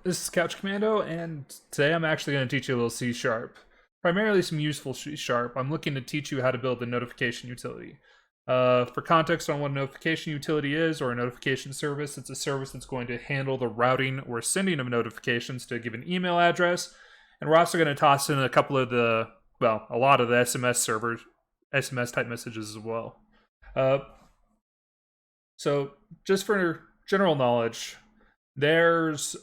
This is Couch Commando, and today I'm actually going to teach you a little C Sharp. Primarily some useful C Sharp. I'm looking to teach you how to build a notification utility. For context on what a notification utility is, or a notification service, it's a service that's going to handle the routing or sending of notifications to a given email address. And we're also going to toss in a couple of a lot of the SMS servers, SMS type messages as well. So just for general knowledge, there's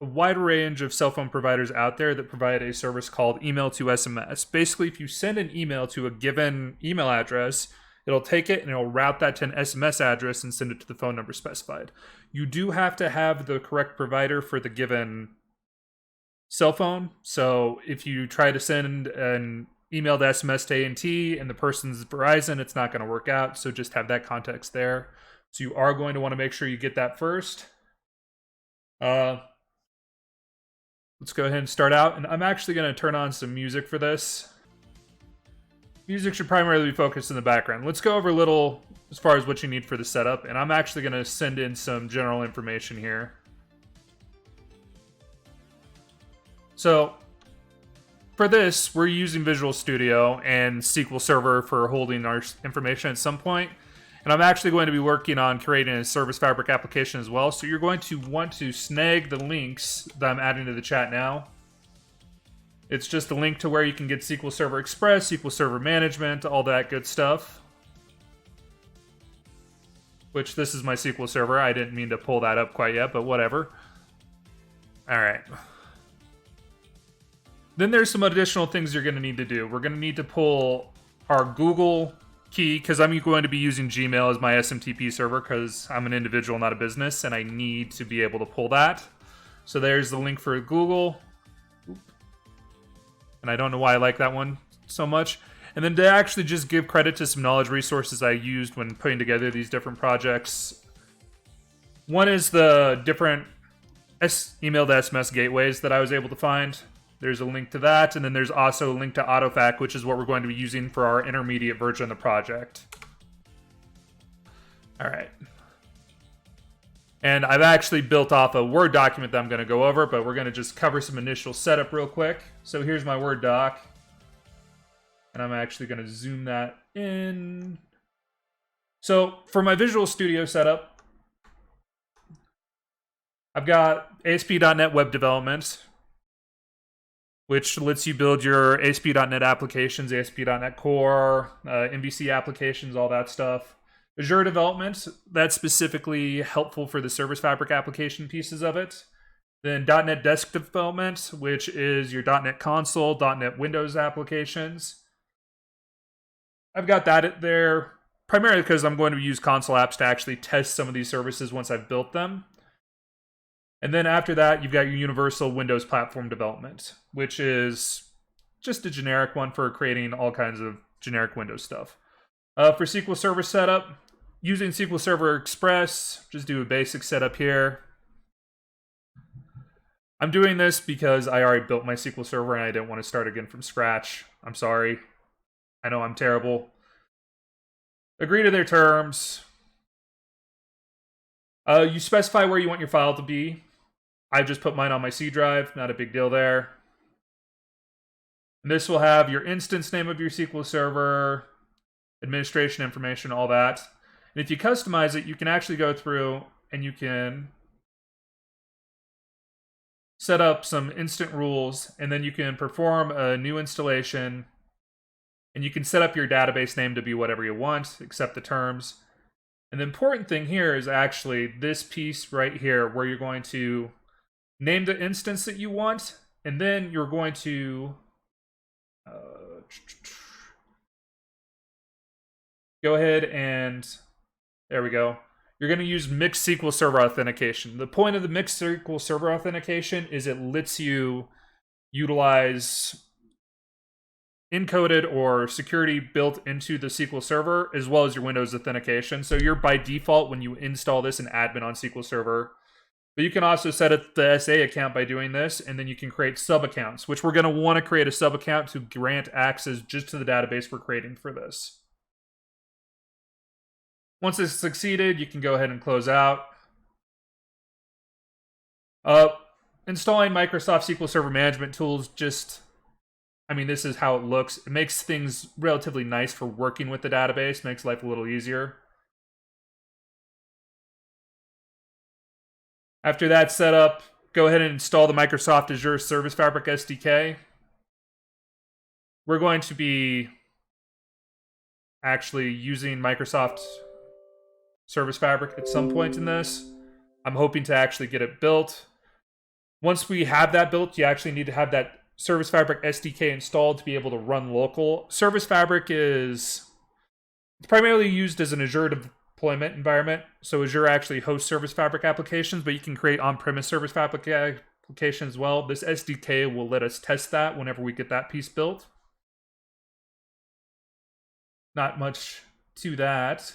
a wide range of cell phone providers out there that provide a service called email to SMS. Basically, if you send an email to a given email address, it'll take it and it'll route that to an SMS address and send it to the phone number specified. You do have to have the correct provider for the given cell phone. So if you try to send an email to SMS to AT&T and the person's Verizon, it's not going to work out. So just have that context there. So you are going to want to make sure you get that first. Let's go ahead and start out, and I'm actually going to turn on some music for this. Music should primarily be focused in the background. Let's go over a little as far as what you need for the setup, and I'm actually going to send in some general information here. So for this, we're using Visual Studio and SQL Server for holding our information at some point. And I'm actually going to be working on creating a Service Fabric application as well. So you're going to want to snag the links that I'm adding to the chat now. It's just a link to where you can get SQL Server Express, SQL Server Management, all that good stuff. Which, this is my SQL Server. I didn't mean to pull that up quite yet, but whatever. All right. Then there's some additional things you're going to need to do. We're going to need to pull our Google key, because I'm going to be using Gmail as my SMTP server because I'm an individual, not a business, and I need to be able to pull that. So there's the link for Google. And I don't know why I like that one so much. And then to actually just give credit to some knowledge resources I used when putting together these different projects. One is the different email to SMS gateways that I was able to find. There's a link to that, and then there's also a link to AutoFac, which is what we're going to be using for our intermediate version of the project. All right. And I've actually built off a Word document that I'm going to go over, but we're going to just cover some initial setup real quick. So here's my Word doc. And I'm actually going to zoom that in. So for my Visual Studio setup, I've got ASP.NET Web Development, which lets you build your ASP.NET applications, ASP.NET Core, MVC applications, all that stuff. Azure Development, that's specifically helpful for the Service Fabric application pieces of it. Then .NET Desk Development, which is your .NET Console, .NET Windows applications. I've got that there primarily because I'm going to use console apps to actually test some of these services once I've built them. And then after that, you've got your Universal Windows Platform Development, which is just a generic one for creating all kinds of generic Windows stuff. For SQL Server setup, using SQL Server Express, just do a basic setup here. I'm doing this because I already built my SQL Server and I didn't want to start again from scratch. I'm sorry. I know I'm terrible. Agree to their terms. You specify where you want your file to be. I just put mine on my C drive, not a big deal there. And this will have your instance name of your SQL Server, administration information, all that. And if you customize it, you can actually go through and you can set up some instant rules, and then you can perform a new installation, and you can set up your database name to be whatever you want, accept the terms. And the important thing here is actually this piece right here where you're going to name the instance that you want, and then you're going to go ahead and there we go. You're going to use mixed SQL Server authentication. The point of the mixed SQL Server authentication is it lets you utilize encoded or security built into the SQL Server as well as your Windows authentication. So you're by default, when you install this, an admin on SQL Server. But you can also set up the SA account by doing this, and then you can create sub-accounts, which we're going to want to create a sub-account to grant access just to the database we're creating for this. Once it's succeeded, you can go ahead and close out. installing Microsoft SQL Server Management Tools just, I mean, this is how it looks. It makes things relatively nice for working with the database, makes life a little easier. After that's set up, go ahead and install the Microsoft Azure Service Fabric SDK. We're going to be actually using Microsoft Service Fabric at some point in this. I'm hoping to actually get it built. Once we have that built, you actually need to have that Service Fabric SDK installed to be able to run local. Service Fabric is primarily used as an Azure deployment environment. So Azure actually hosts Service Fabric applications, but you can create on-premise Service Fabric applications as well. This SDK will let us test that whenever we get that piece built. Not much to that.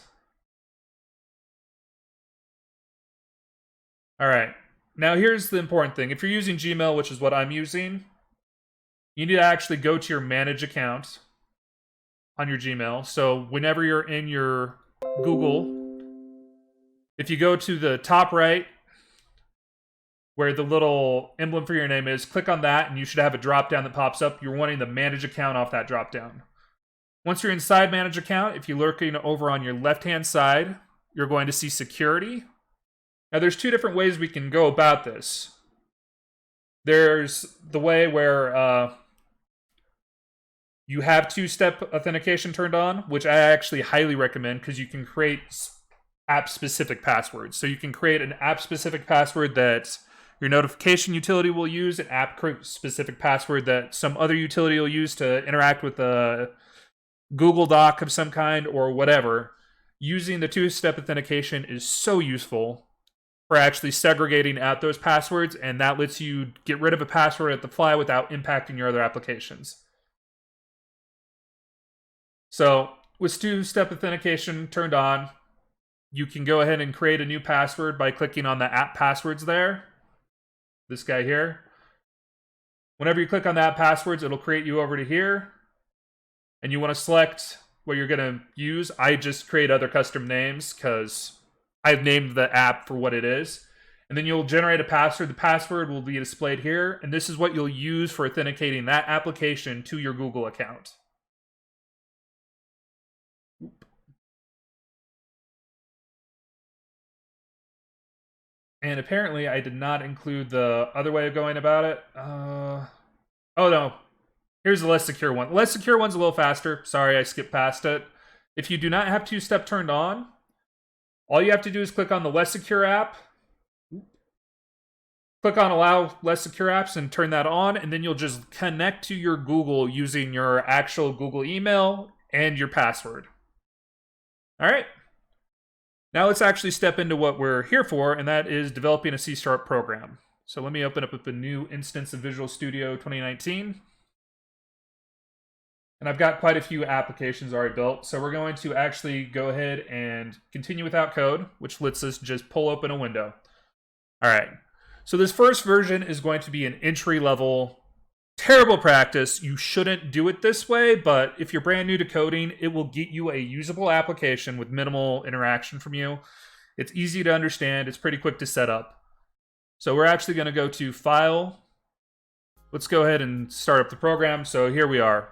All right. Now here's the important thing. If you're using Gmail, which is what I'm using, you need to actually go to your Manage account on your Gmail. So whenever you're in your Google, if you go to the top right where the little emblem for your name is, click on that and you should have a drop down that pops up. You're wanting the Manage account off that drop down. Once you're inside Manage account, if you're looking over on your left-hand side, you're going to see Security. Now, there's two different ways we can go about this. There's the way where you have two-step authentication turned on, which I actually highly recommend because you can create app-specific passwords. So you can create an app-specific password that your notification utility will use, an app-specific password that some other utility will use to interact with a Google Doc of some kind or whatever. Using the two-step authentication is so useful for actually segregating out those passwords, and that lets you get rid of a password at the fly without impacting your other applications. So with two-step authentication turned on, you can go ahead and create a new password by clicking on the app passwords there. This guy here. Whenever you click on that passwords, it'll create you over to here. And you want to select what you're going to use. I just create other custom names because I've named the app for what it is. And then you'll generate a password. The password will be displayed here. And this is what you'll use for authenticating that application to your Google account. And apparently I did not include the other way of going about it. Oh no. Here's the less secure one. The less secure one's a little faster. Sorry, I skipped past it. If you do not have two-step turned on, all you have to do is click on the less secure app. Click on allow less secure apps and turn that on, and then you'll just connect to your Google using your actual Google email and your password. All right. Now let's actually step into what we're here for, and that is developing a C# program. So let me open up a new instance of Visual Studio 2019. And I've got quite a few applications already built. So we're going to actually go ahead and continue without code, which lets us just pull open a window. All right. So this first version is going to be an entry-level, terrible practice. You shouldn't do it this way, but if you're brand new to coding, it will get you a usable application with minimal interaction from you. It's easy to understand. It's pretty quick to set up. So we're actually going to go to File. Let's go ahead and start up the program. So here we are.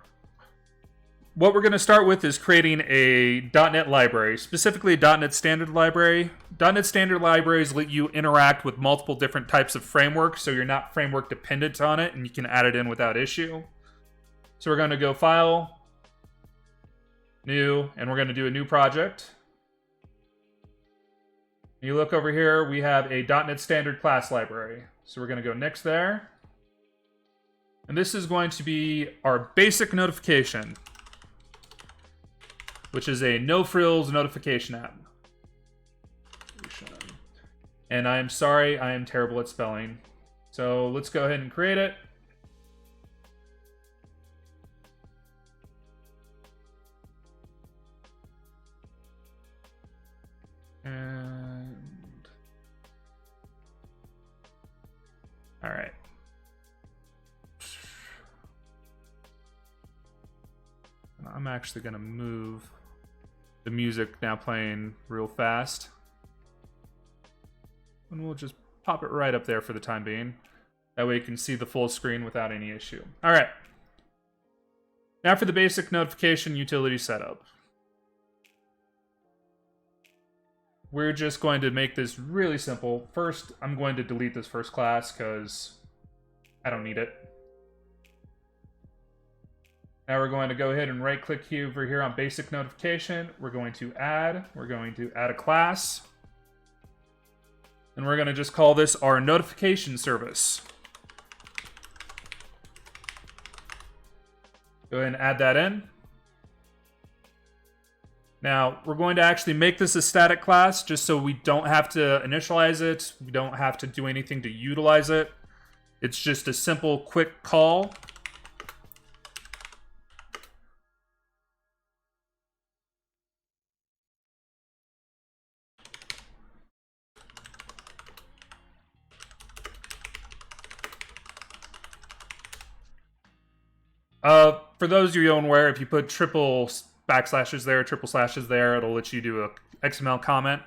What we're going to start with is creating a .NET library, specifically a .NET Standard library. .NET Standard libraries let you interact with multiple different types of frameworks, so you're not framework dependent on it, and you can add it in without issue. So we're going to go File, New, and we're going to do a new project. You look over here, we have a .NET Standard class library. So we're going to go next there. And this is going to be our basic notification, which is a no-frills notification app. And I'm sorry, I am terrible at spelling. So let's go ahead and create it. And all right. And I'm actually going to move the music now playing real fast. And we'll just pop it right up there for the time being. That way you can see the full screen without any issue. All right. Now for the basic notification utility setup. We're just going to make this really simple. First, I'm going to delete this first class because I don't need it. Now we're going to go ahead and right-click over here on basic notification. We're going to add a class. And we're going to just call this our notification service. Go ahead and add that in. Now, we're going to actually make this a static class just so we don't have to initialize it. We don't have to do anything to utilize it. It's just a simple, quick call. For those of you unaware, if you put triple backslashes there, triple slashes there, it'll let you do a XML comment.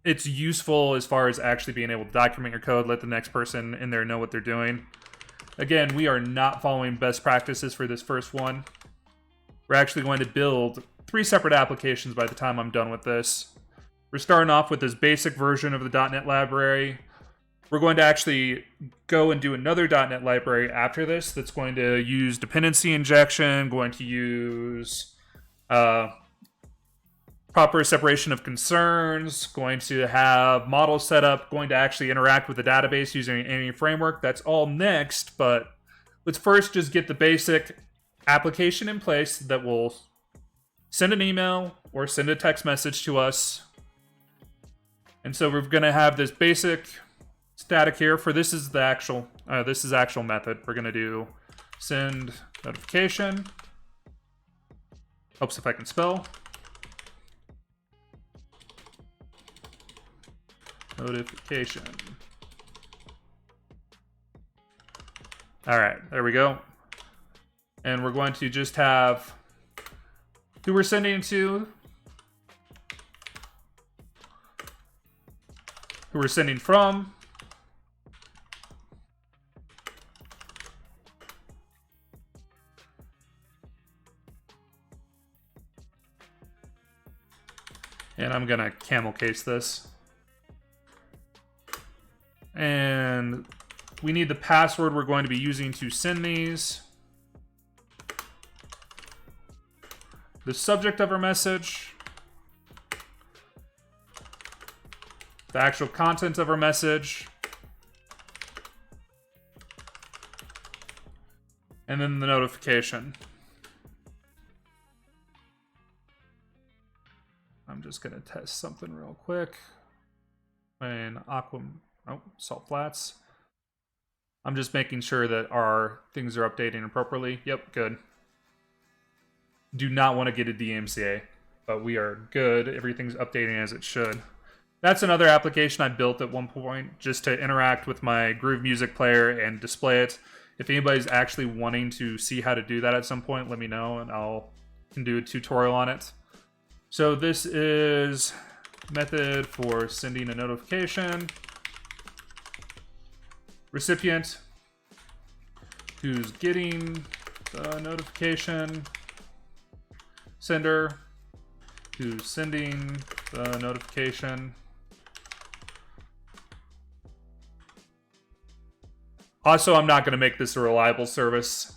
It's useful as far as actually being able to document your code, let the next person in there know what they're doing. Again, we are not following best practices for this first one. We're actually going to build 3 separate applications by the time I'm done with this. We're starting off with this basic version of the .NET library. We're going to actually go and do another .NET library after this that's going to use dependency injection, going to use proper separation of concerns, going to have model setup, going to actually interact with the database using any framework. That's all next, but let's first just get the basic application in place that will send an email or send a text message to us. And so we're going to have this basic static here for this is actual method. We're going to do send notification. Helps if I can spell. Notification. All right, there we go. And we're going to just have who we're sending to, who we're sending from, and I'm gonna camel case this. And we need the password we're going to be using to send these. The subject of our message. The actual content of our message. And then the notification. I'm just going to test something real quick. Salt flats. I'm just making sure that our things are updating appropriately. Yep, good. Do not want to get a DMCA, but we are good. Everything's updating as it should. That's another application I built at one point just to interact with my Groove music player and display it. If anybody's actually wanting to see how to do that at some point, let me know and can do a tutorial on it. So this is method for sending a notification. Recipient who's getting the notification. Sender who's sending the notification. Also, I'm not going to make this a reliable service.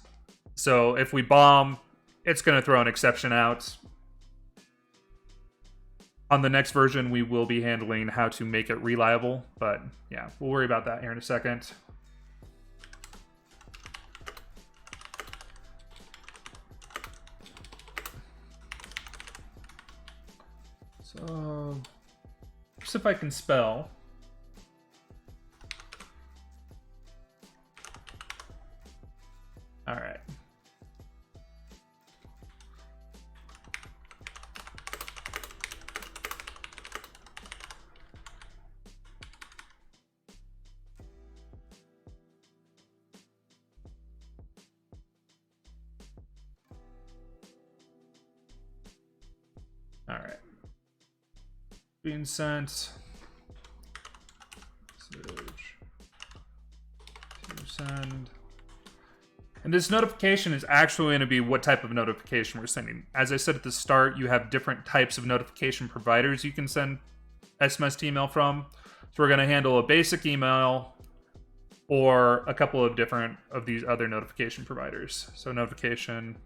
So if we bomb, it's going to throw an exception out. On the next version, we will be handling how to make it reliable. But yeah, we'll worry about that here in a second. So, just if I can spell. All right. All right. Being sent. Message. send. And this notification is actually going to be what type of notification we're sending. As I said at the start, you have different types of notification providers you can send SMS to email from. So we're going to handle a basic email or a couple of different of these other notification providers. So notification,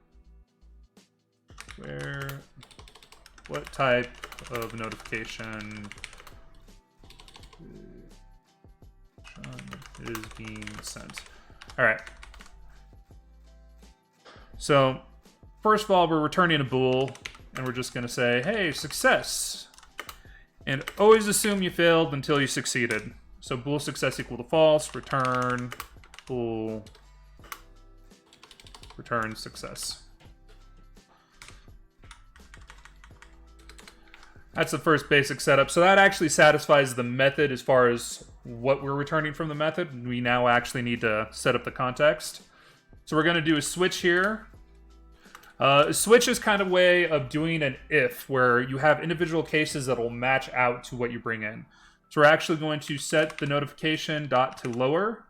what type of notification is being sent. All right. So first of all, we're returning a bool, and we're just going to say, hey, success. And always assume you failed until you succeeded. So bool success equal to false, return bool, return success. That's the first basic setup. So that actually satisfies the method as far as what we're returning from the method. We now actually need to set up the context. So we're going to do a switch here. A switch is kind of a way of doing an if, where you have individual cases that will match out to what you bring in. So we're actually going to set the notification dot to lower.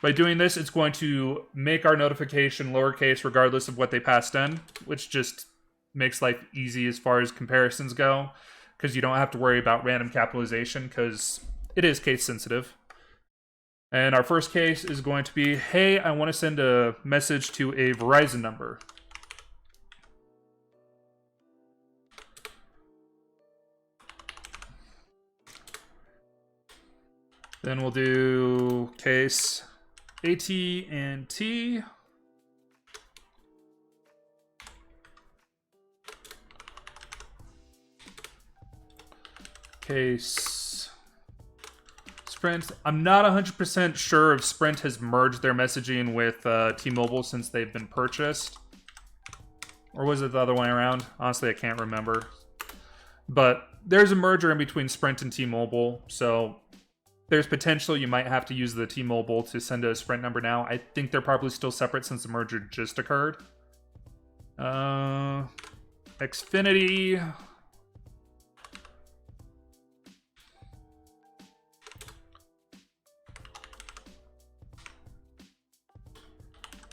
By doing this, it's going to make our notification lowercase regardless of what they passed in, which just makes life easy as far as comparisons go, because you don't have to worry about random capitalization, because it is case sensitive. And our first case is going to be, hey, I want to send a message to a Verizon number. Then we'll do case AT&T. Case Sprint. I'm not 100% sure if Sprint has merged their messaging with T-Mobile since they've been purchased. Or was it the other way around? Honestly, I can't remember. But there's a merger in between Sprint and T-Mobile, so there's potential you might have to use the T-Mobile to send a Sprint number now. I think they're probably still separate since the merger just occurred. Xfinity.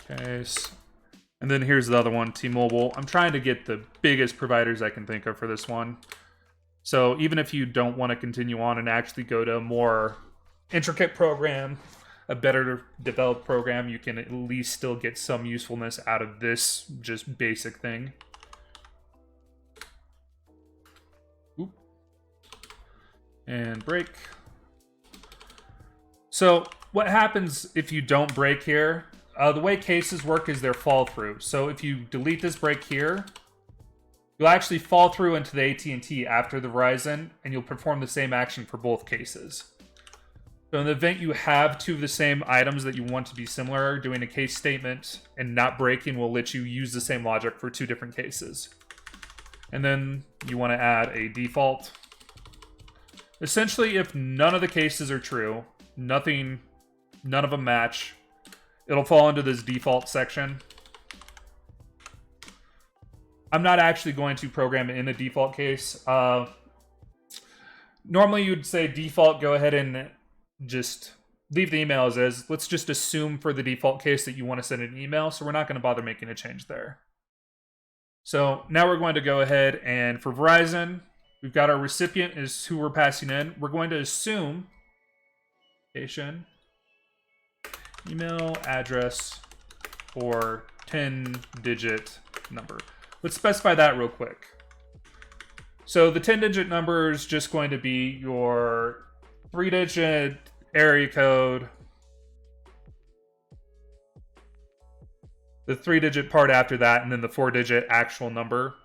Case. And then here's the other one, T-Mobile. I'm trying to get the biggest providers I can think of for this one. So even if you don't want to continue on and actually go to a more intricate program, a better developed program, you can at least still get some usefulness out of this just basic thing. Oop. And break. So what happens if you don't break here? The way cases work is they're fall through. So if you delete this break here, you'll actually fall through into the AT&T after the Verizon, and you'll perform the same action for both cases. So in the event you have two of the same items that you want to be similar, doing a case statement and not breaking will let you use the same logic for two different cases. And then you want to add a default. Essentially, if none of the cases are true, none of them match, it'll fall into this default section. I'm not actually going to program it in a default case. Normally you'd say default, go ahead and just leave the email as is. Let's just assume for the default case that you want to send an email, so we're not going to bother making a change there. So now we're going to go ahead and for Verizon, we've got our recipient is who we're passing in. We're going to assume email address or 10-digit number. Let's specify that real quick. So the 10-digit number is just going to be your 3-digit area code, the 3-digit part after that, and then the 4-digit actual number.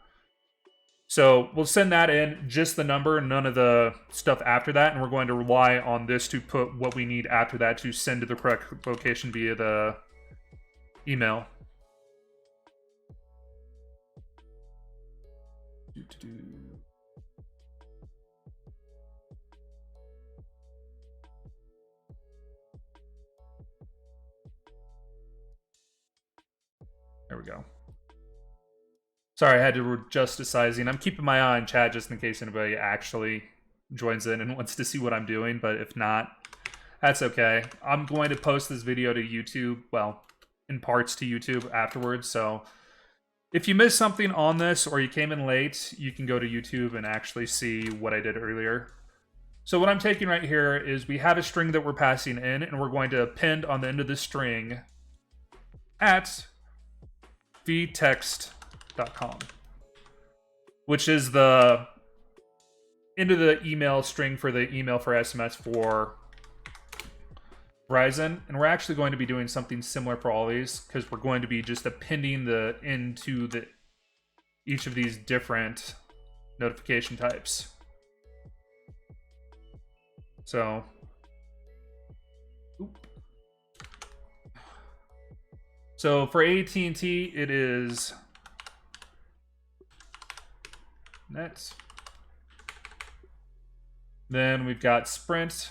So we'll send that in, just the number, none of the stuff after that, and we're going to rely on this to put what we need after that to send to the correct location via the email. There we go. Sorry, I had to adjust the sizing. I'm keeping my eye on chat just in case anybody actually joins in and wants to see what I'm doing, but if not, That's okay. I'm going to post this video to YouTube, well, in parts to YouTube afterwards, so if you missed something on this or you came in late, you can go to YouTube and actually see what I did earlier. So what I'm taking right here is we have a string that we're passing in, and we're going to append on the end of the string at vtext.com, which is the end of the email string for the email for SMS for Verizon. And we're actually going to be doing something similar for all these, because we're going to be just appending the into the each of these different notification types. So, so for AT&T, it is net. Then we've got Sprint.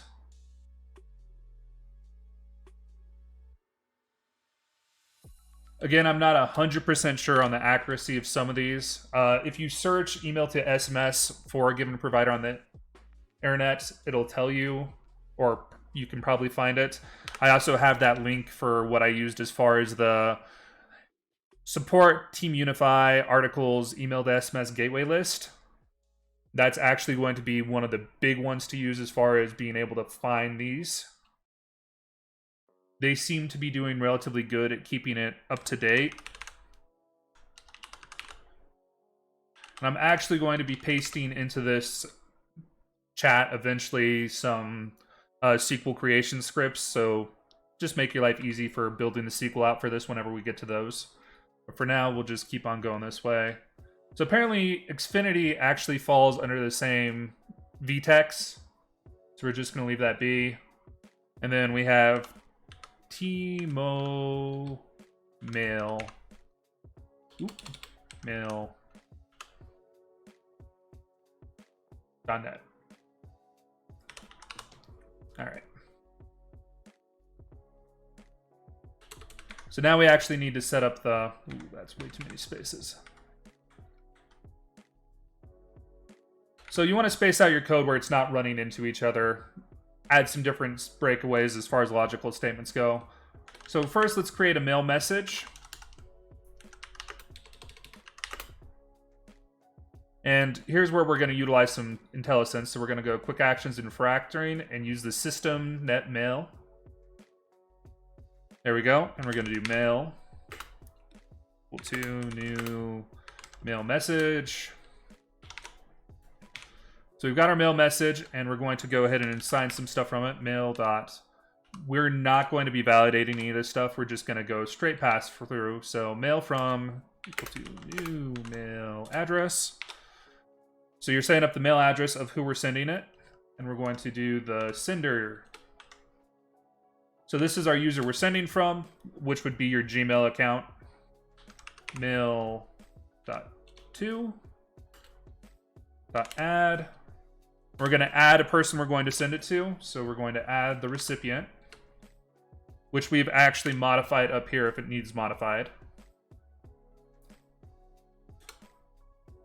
Again, I'm not 100% sure on the accuracy of some of these. If you search email to SMS for a given provider on the internet, it'll tell you, or you can probably find it. I also have that link for what I used as far as the support Team Unify articles email to SMS gateway list. That's actually going to be one of the big ones to use as far as being able to find these. They seem to be doing relatively good at keeping it up to date. And I'm actually going to be pasting into this chat eventually some SQL creation scripts, so just make your life easy for building the SQL out for this whenever we get to those. But for now, we'll just keep on going this way. So apparently, Xfinity actually falls under the same vtext, so we're just going to leave that be. And then we have T-Mo mail. Mail. .net. All right. So now we actually need to set up the... Ooh, that's way too many spaces. So you want to space out your code where it's not running into each other. Add some different breakaways as far as logical statements go. So first, let's create a mail message. And here's where we're going to utilize some IntelliSense. So we're going to go quick actions and refactoring and use the system net mail. There we go. And we're going to do mail equal to new mail message. So we've got our mail message, and we're going to go ahead and assign some stuff from it. Mail dot. We're not going to be validating any of this stuff. We're just going to go straight pass through. So mail from equal to new mail address. So you're setting up the mail address of who we're sending it, and we're going to do the sender. So this is our user we're sending from, which would be your Gmail account. Mail dot to dot add. We're going to add a person we're going to send it to. So we're going to add the recipient, which we've actually modified up here if it needs modified.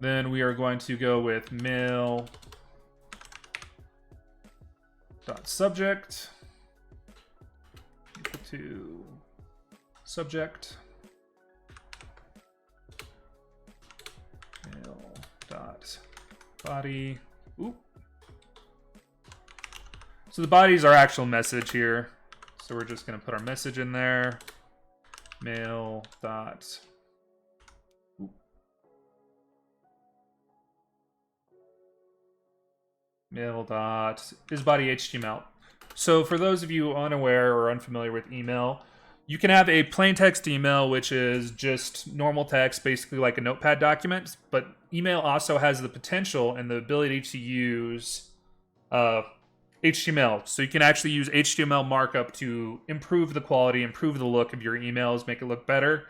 Then we are going to go with mail dot subject equal to subject mail dot body. Oop. So the body is our actual message here. So we're just going to put our message in there. Mail dot. Mail dot is body HTML. So for those of you unaware or unfamiliar with email, you can have a plain text email, which is just normal text, basically like a notepad document. But email also has the potential and the ability to use HTML. So you can actually use HTML markup to improve the quality, improve the look of your emails, make it look better.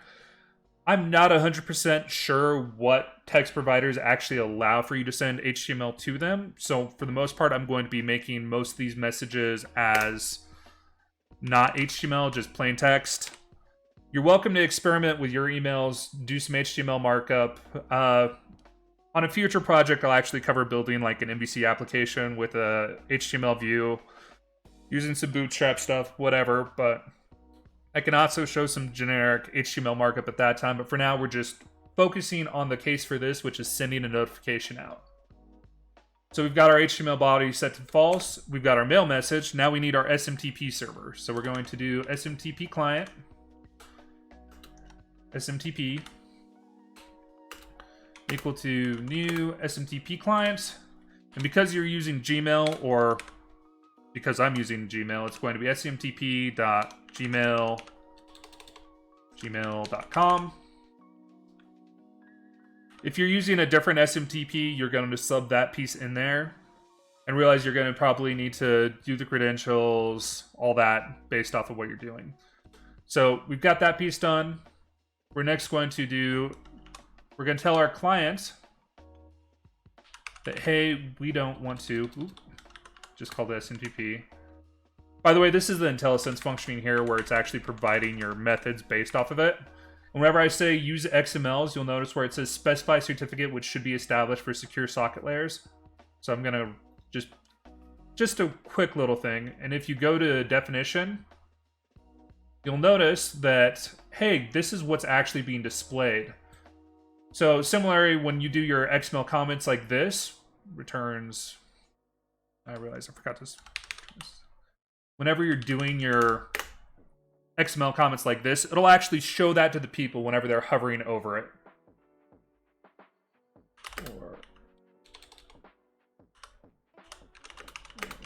I'm not 100% sure what text providers actually allow for you to send HTML to them. So for the most part, I'm going to be making most of these messages as not HTML, just plain text. You're welcome to experiment with your emails, do some HTML markup. On a future project, I'll actually cover building like an MVC application with a HTML view. using some bootstrap stuff, whatever, but I can also show some generic HTML markup at that time, but for now we're just focusing on the case for this, which is sending a notification out. So we've got our HTML body set to false, we've got our mail message, now we need our SMTP server. So we're going to do SMTP client, SMTP, equal to new SMTP client, and because you're using Gmail, or because I'm using Gmail, it's going to be smtp.gmail.com. If you're using a different SMTP, you're going to sub that piece in there and realize you're going to probably need to do the credentials, all that based off of what you're doing. So we've got that piece done. We're next going to tell our client that, hey, we don't want to, just call the SMTP. By the way, this is the IntelliSense functioning here where it's actually providing your methods based off of it. Whenever I say use XMLs, you'll notice where it says specify certificate, which should be established for secure socket layers. So I'm gonna just a quick little thing. And if you go to definition, you'll notice that, hey, this is what's actually being displayed. So similarly, when you do your XML comments like this, returns, I realize I forgot this. Whenever you're doing your XML comments like this, it'll actually show that to the people whenever they're hovering over it. Or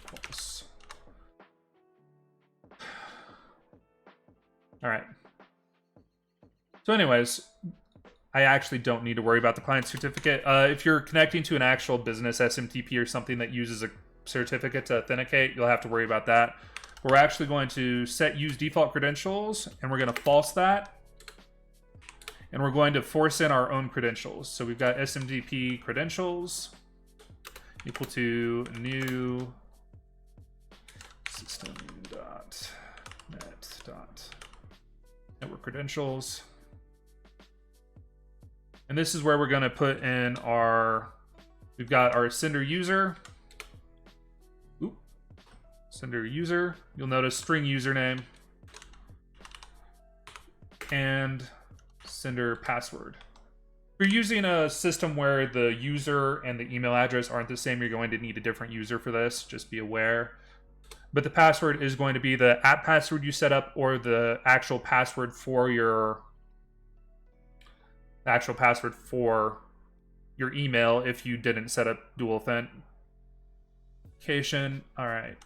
false. All right. So anyways, I actually don't need to worry about the client certificate. If you're connecting to an actual business SMTP or something that uses a certificate to authenticate, you'll have to worry about that. We're actually going to set use default credentials, and we're going to false that. And we're going to force in our own credentials. So we've got SMTP credentials equal to new system.net.network credentials. And this is where we're going to put in we've got our sender user. Sender user, you'll notice string username and sender password. If you're using a system where the user and the email address aren't the same, you're going to need a different user for this, just be aware. But the password is going to be the @password you set up or the actual password for your email if you didn't set up dual authentication. All right.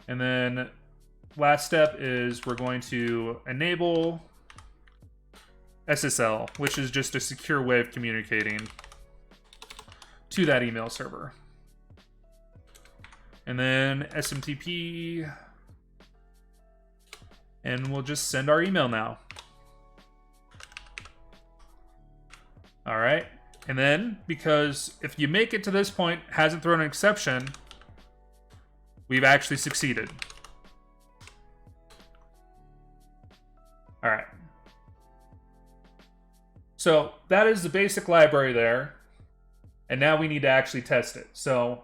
And then last step is we're going to enable SSL, which is just a secure way of communicating to that email server. And then SMTP, and we'll just send our email now. All right. And then, because if you make it to this point, hasn't thrown an exception, we've actually succeeded. All right. So that is the basic library there. And now we need to actually test it. So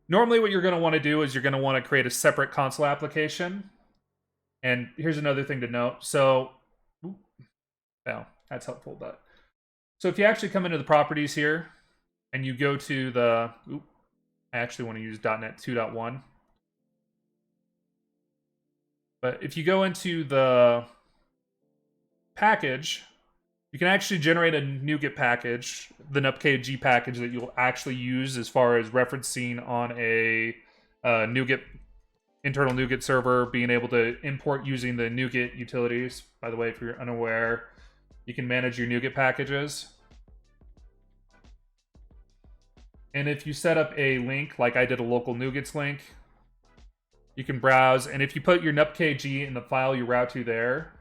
normally what you're going to want to do is you're going to want to create a separate console application. And here's another thing to note. So, well, that's helpful. But so if you actually come into the properties here and you go to the, I actually want to use .NET 2.1. But if you go into the package, you can actually generate a NuGet package, the nupkg package that you'll actually use as far as referencing on a NuGet, internal NuGet server, being able to import using the NuGet utilities. By the way, if you're unaware, you can manage your NuGet packages. And if you set up a link, like I did a local NuGets link, you can browse. And if you put your nupkg in the file you route to there,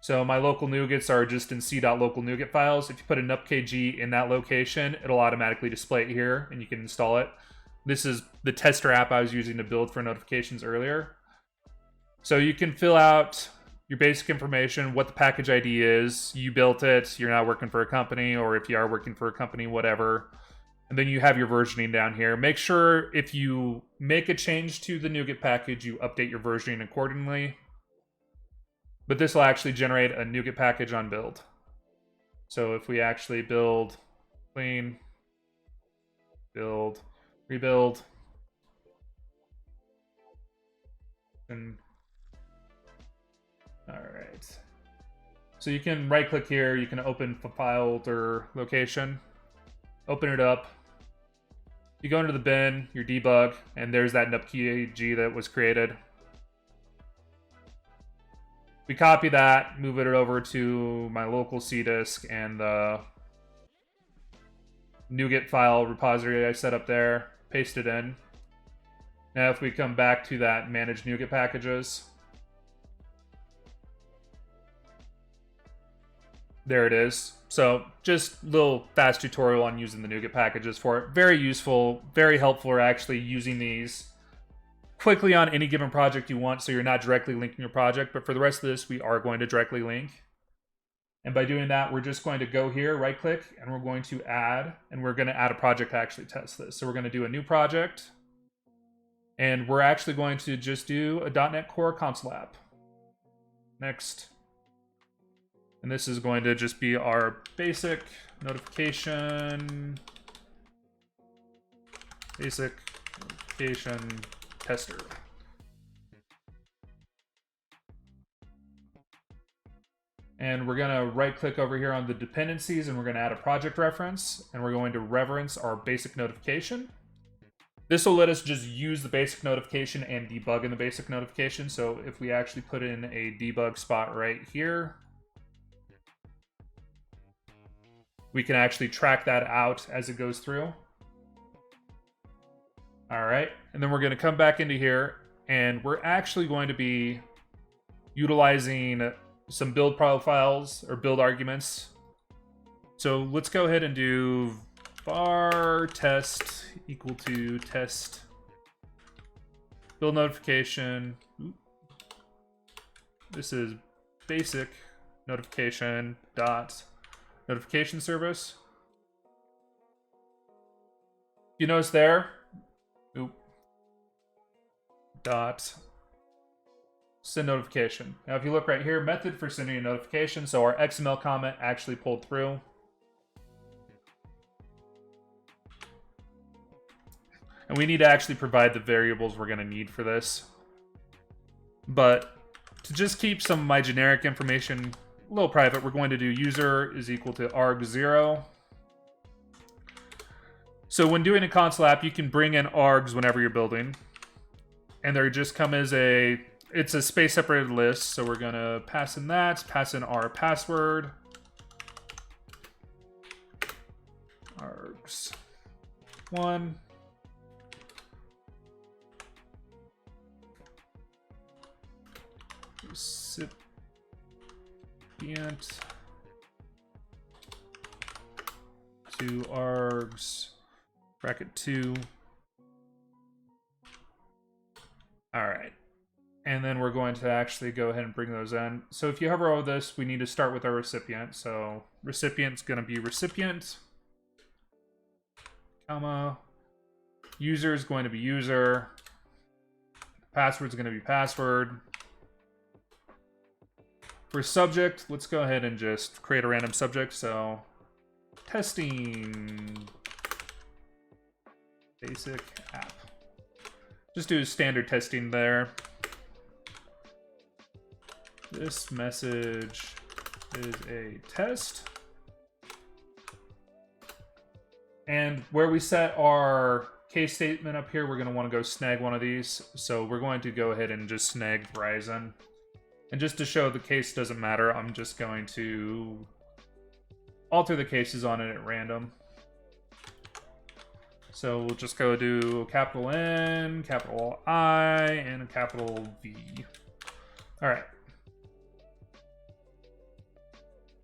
so my local NuGets are just in c.local NuGet files. If you put a nupkg in that location, it'll automatically display it here, and you can install it. This is the tester app I was using to build for notifications earlier. So you can fill out your basic information, what the package ID is, you built it, you're not working for a company, or if you are working for a company, whatever. And then you have your versioning down here. Make sure if you make a change to the NuGet package, you update your versioning accordingly. But this will actually generate a NuGet package on build. So if we actually build, clean, build, rebuild, and all right. So you can right click here, you can open file or location, open it up. You go into the bin, your debug, and there's that nupkg that was created. We copy that, move it over to my local C disk and the NuGet file repository I set up there, paste it in. Now if we come back to that manage NuGet packages, there it is. So just a little fast tutorial on using the NuGet packages for it. Very useful, very helpful for actually using these quickly on any given project you want, so you're not directly linking your project. But for the rest of this, we are going to directly link. And by doing that, we're just going to go here, right click, and we're going to add, and we're going to add a project to actually test this. So we're going to do a new project, and we're actually going to just do a .NET Core console app. Next. And this is going to just be our basic notification tester. And we're going to right click over here on the dependencies, and we're going to add a project reference, and we're going to reference our basic notification. This will let us just use the basic notification and debug in the basic notification. So if we actually put in a debug spot right here, we can actually track that out as it goes through. All right, and then we're going to come back into here, and we're actually going to be utilizing some build profiles or build arguments. So let's go ahead and do var test equal to test build notification. This is basic notification dot notification service. You notice there, dot send notification. Now if you look right here, method for sending a notification, so our XML comment actually pulled through. And we need to actually provide the variables we're going to need for this. But to just keep some of my generic information a little private, we're going to do user is equal to arg0. So when doing a console app, you can bring in args whenever you're building. And they just come as it's a space separated list. So we're going to pass in that, pass in our password. Args1. Recipient to args bracket 2. All right, and then we're going to actually go ahead and bring those in. So if you hover over this, we need to start with our recipient. So recipient's going to be recipient, comma, user is going to be user, password is going to be password. For subject, let's go ahead and just create a random subject. So testing basic app. Just do standard testing there. This message is a test. And where we set our case statement up here, we're going to want to go snag one of these. So we're going to go ahead and just snag Verizon. And just to show the case doesn't matter, I'm just going to alter the cases on it at random. So we'll just go do capital N, capital I, and a capital V. All right.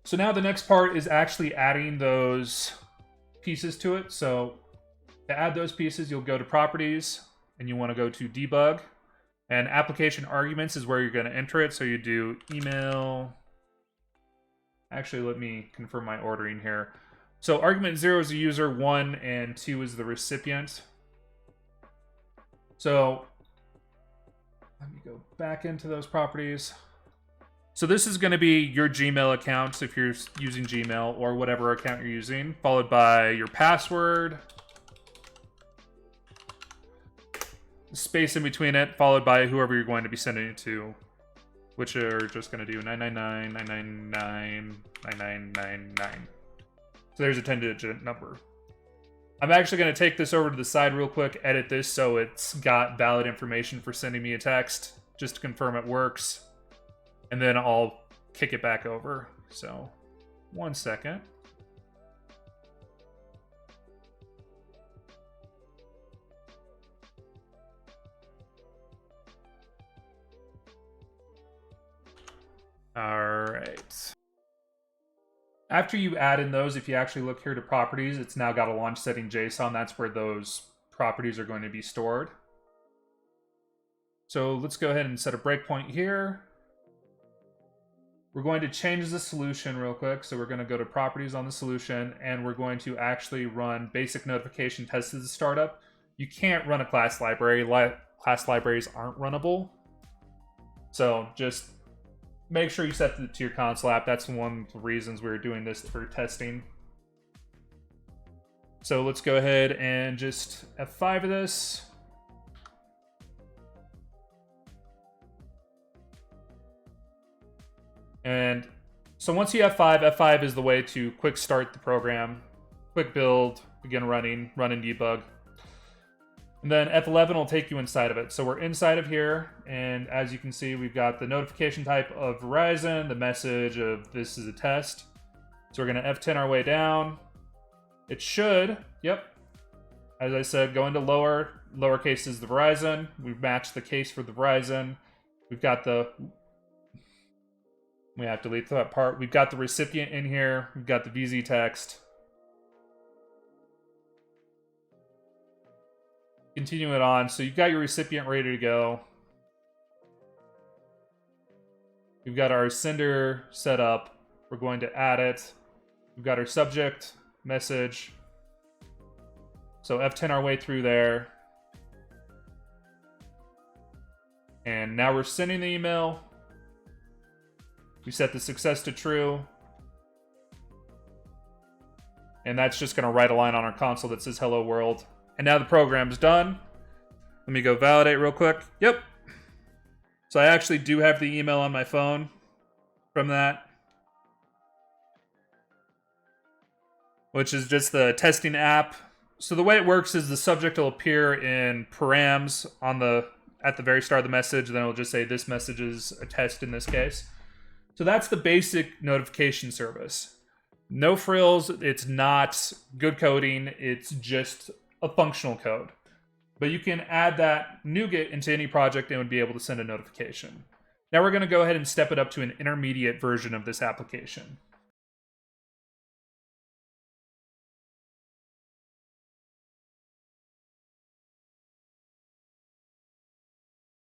So now the next part is actually adding those pieces to it. So to add those pieces, you'll go to properties, and you want to go to debug. And application arguments is where you're going to enter it. So you do email. Actually, let me confirm my ordering here. So argument 0 is the user, 1 and 2 is the recipient. So let me go back into those properties. So this is going to be your Gmail account if you're using Gmail or whatever account you're using, followed by your password, space in between it, followed by whoever you're going to be sending it to, which are just going to do 999, 999, 9999. So there's a 10-digit number. I'm actually going to take this over to the side real quick, edit this so it's got valid information for sending me a text, just to confirm it works. And then I'll kick it back over. So, 1 second. All right. After you add in those, if you actually look here to properties, it's now got a launch setting JSON. That's where those properties are going to be stored. So let's go ahead and set a breakpoint here. We're going to change the solution real quick. So we're going to go to properties on the solution, and we're going to actually run basic notification tests as a startup. You can't run a class library. Class libraries aren't runnable. So just make sure you set it to your console app. That's one of the reasons we're doing this for testing. So let's go ahead and just F5 of this. And so once you have F5 is the way to quick start the program, quick build, begin running, run and debug. And then F11 will take you inside of it. So we're inside of here, and as you can see, we've got the notification type of Verizon, the message of this is a test. So we're going to F10 our way down. It should, yep, as I said, go into lowercase is the Verizon. We've matched the case for the Verizon. We've got the, we have to delete that part. We've got the recipient in here. We've got the VZ text. Continue it on. So you've got your recipient ready to go. We've got our sender set up. We're going to add it. We've got our subject, message. So F10 our way through there. And now we're sending the email. We set the success to true. And that's just going to write a line on our console that says hello world. And now the program's done. Let me go validate real quick. Yep. So I actually do have the email on my phone from that, which is just the testing app. So the way it works is the subject will appear in params on at the very start of the message. Then it'll just say this message is a test in this case. So that's the basic notification service. No frills. It's not good coding. It's just a functional code. But you can add that nuget into any project and would be able to send a notification. Now we're going to go ahead and step it up to an intermediate version of this application.